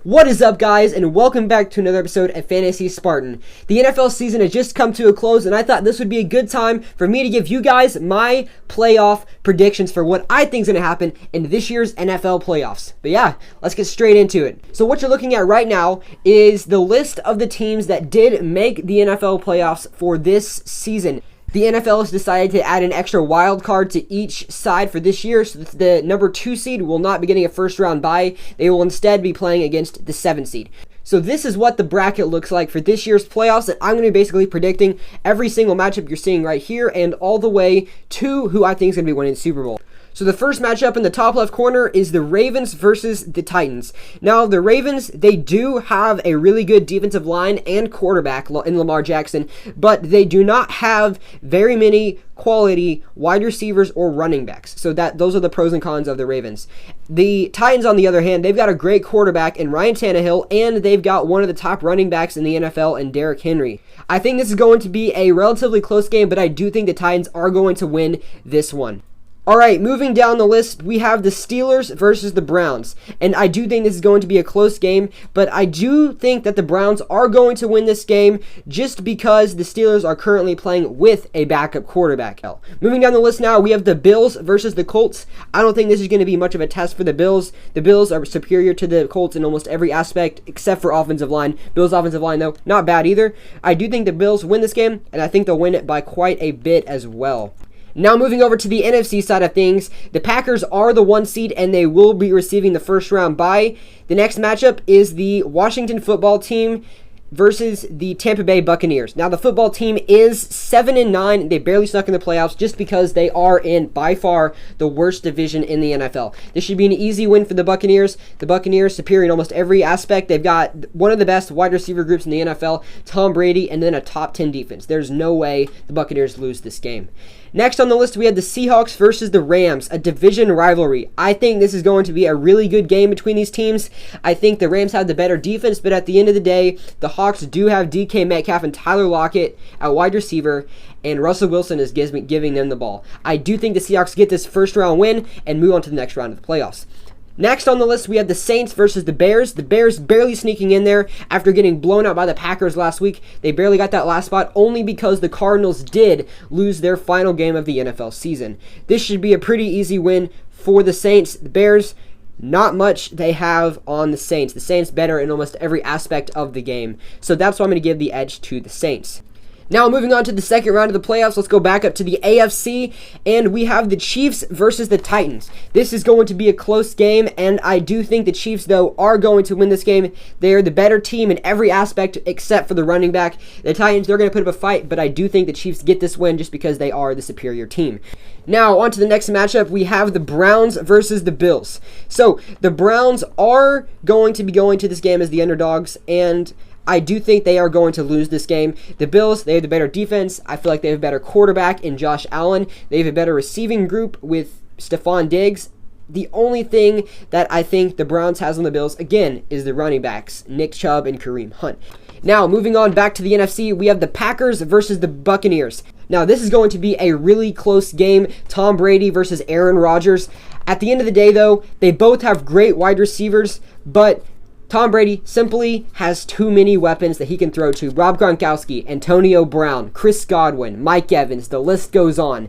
What is up, guys, and welcome back to another episode of Fantasy Spartan. The NFL season has just come to a close, and I thought this would be a good time for me to give you guys my playoff predictions for what I think is going to happen in this year's NFL playoffs. But yeah, let's get straight into it. So what you're looking at right now is the list of the teams that did make the NFL playoffs for this season. The NFL has decided to add an extra wild card to each side for this year, so the number 2 seed will not be getting a first round bye. They will instead be playing against the 7 seed. So this is what the bracket looks like for this year's playoffs, and I'm going to be basically predicting every single matchup you're seeing right here and all the way to who I think is going to be winning the Super Bowl. So the first matchup in the top left corner is the Ravens versus the Titans. Now, the Ravens, they do have a really good defensive line and quarterback in Lamar Jackson, but they do not have very many quality wide receivers or running backs. So those are the pros and cons of the Ravens. The Titans, on the other hand, they've got a great quarterback in Ryan Tannehill, and they've got one of the top running backs in the NFL in Derrick Henry. I think this is going to be a relatively close game, but I do think the Titans are going to win this one. Alright, moving down the list, we have the Steelers versus the Browns. And I do think this is going to be a close game, but I do think that the Browns are going to win this game just because the Steelers are currently playing with a backup quarterback. Moving down the list now, we have the Bills versus the Colts. I don't think this is going to be much of a test for the Bills. The Bills are superior to the Colts in almost every aspect except for offensive line. Bills' offensive line, though, not bad either. I do think the Bills win this game, and I think they'll win it by quite a bit as well. Now moving over to the NFC side of things, the Packers are the 1 seed and they will be receiving the first round bye. The next matchup is the Washington football team versus the Tampa Bay Buccaneers. Now the football team is 7-9. They barely snuck in the playoffs just because they are in by far the worst division in the NFL. This should be an easy win for the Buccaneers. The Buccaneers superior in almost every aspect. They've got one of the best wide receiver groups in the NFL, Tom Brady, and then a top 10 defense. There's no way the Buccaneers lose this game. Next on the list, we have the Seahawks versus the Rams, a division rivalry. I think this is going to be a really good game between these teams. I think the Rams have the better defense, but at the end of the day, the Hawks do have DK Metcalf and Tyler Lockett at wide receiver, and Russell Wilson is giving them the ball. I do think the Seahawks get this first round win and move on to the next round of the playoffs. Next on the list, we have the Saints versus the Bears. The Bears barely sneaking in there after getting blown out by the Packers last week. They barely got that last spot only because the Cardinals did lose their final game of the NFL season. This should be a pretty easy win for the Saints. The Bears, not much they have on the Saints. The Saints better in almost every aspect of the game. So that's why I'm going to give the edge to the Saints. Now moving on to the second round of the playoffs, let's go back up to the AFC, and we have the Chiefs versus the Titans. This is going to be a close game, and I do think the Chiefs, though, are going to win this game. They're the better team in every aspect except for the running back. The Titans, they're going to put up a fight, but I do think the Chiefs get this win just because they are the superior team. Now, on to the next matchup, we have the Browns versus the Bills. So, the Browns are going to be going to this game as the underdogs, and I do think they are going to lose this game. The Bills, they have the better defense. I feel like they have a better quarterback in Josh Allen. They have a better receiving group with Stephon Diggs. The only thing that I think the Browns has on the Bills, again, is the running backs, Nick Chubb and Kareem Hunt. Now, moving on back to the NFC, we have the Packers versus the Buccaneers. Now, this is going to be a really close game. Tom Brady versus Aaron Rodgers. At the end of the day, though, they both have great wide receivers, but Tom Brady simply has too many weapons that he can throw to. Rob Gronkowski, Antonio Brown, Chris Godwin, Mike Evans, the list goes on.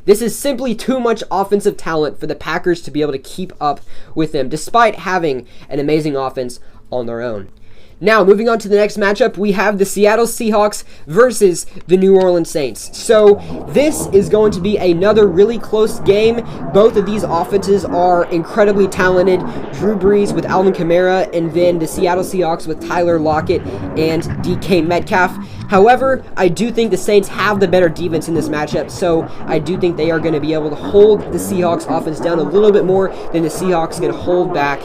This is simply too much offensive talent for the Packers to be able to keep up with them, despite having an amazing offense on their own. Now, moving on to the next matchup, we have the Seattle Seahawks versus the New Orleans Saints. So, this is going to be another really close game. Both of these offenses are incredibly talented. Drew Brees with Alvin Kamara, and then the Seattle Seahawks with Tyler Lockett and DK Metcalf. However, I do think the Saints have the better defense in this matchup, so I do think they are going to be able to hold the Seahawks offense down a little bit more than the Seahawks can hold back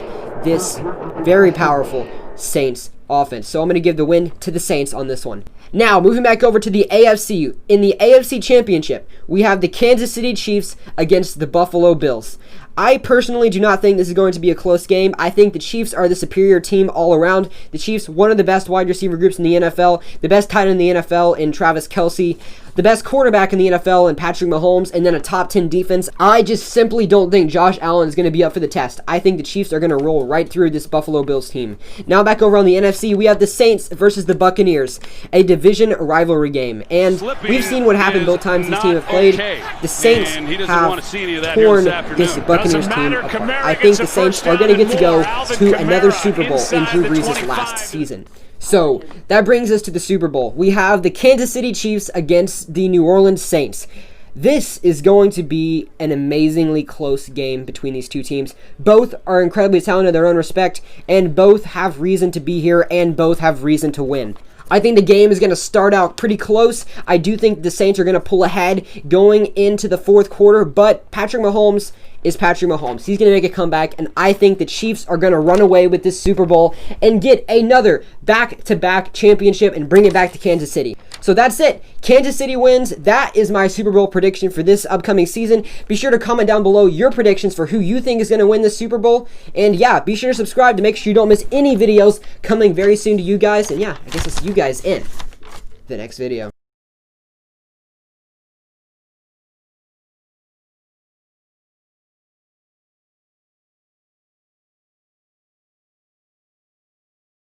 this very powerful Saints offense. So I'm going to give the win to the Saints on this one. Now, moving back over to the AFC. In the AFC Championship, we have the Kansas City Chiefs against the Buffalo Bills. I personally do not think this is going to be a close game. I think the Chiefs are the superior team all around. The Chiefs, one of the best wide receiver groups in the NFL, the best tight end in the NFL in Travis Kelce, the best quarterback in the NFL in Patrick Mahomes, and then a top 10 defense. I just simply don't think Josh Allen is going to be up for the test. I think the Chiefs are going to roll right through this Buffalo Bills team. Now back over on the NFC, we have the Saints versus the Buccaneers, a division rivalry game. And we've seen what happened both times these teams have played. The Saints have torn this Buccaneers team apart. I think the Saints are going to get to go to another Super Bowl in Drew Brees' last season. So, that brings us to the Super Bowl. We have the Kansas City Chiefs against the New Orleans Saints. This is going to be an amazingly close game between these two teams. Both are incredibly talented in their own respect, and both have reason to be here, and both have reason to win. I think the game is going to start out pretty close. I do think the Saints are going to pull ahead going into the fourth quarter, but Patrick Mahomes is Patrick Mahomes. He's going to make a comeback, and I think the Chiefs are going to run away with this Super Bowl and get another back-to-back championship and bring it back to Kansas City. So that's it. Kansas City wins. That is my Super Bowl prediction for this upcoming season. Be sure to comment down below your predictions for who you think is going to win this Super Bowl. And yeah, be sure to subscribe to make sure you don't miss any videos coming very soon to you guys. And yeah, I guess I'll see you guys in the next video.